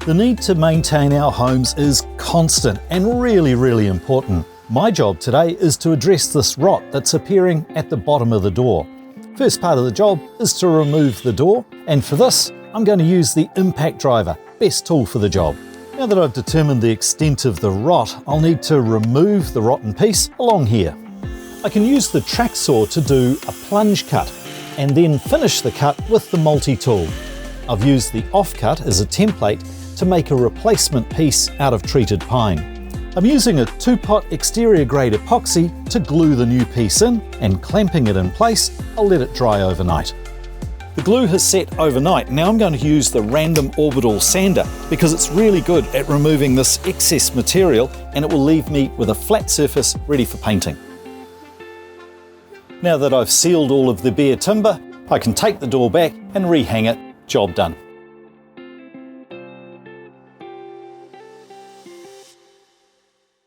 The need to maintain our homes is constant and really important. My job today is to address this rot that's appearing at the bottom of the door. First part of the job is to remove the door, and for this I'm going to use the impact driver, best tool for the job. Now that I've determined the extent of the rot, I'll need to remove the rotten piece along here. I can use the track saw to do a plunge cut and then finish the cut with the multi-tool. I've used the offcut as a template to make a replacement piece out of treated pine. I'm using a 2-pot exterior grade epoxy to glue the new piece in, and clamping it in place, I'll let it dry overnight. The glue has set overnight. Now I'm going to use the random orbital sander because it's really good at removing this excess material, and it will leave me with a flat surface ready for painting. Now that I've sealed all of the bare timber, I can take the door back and rehang it. Job done.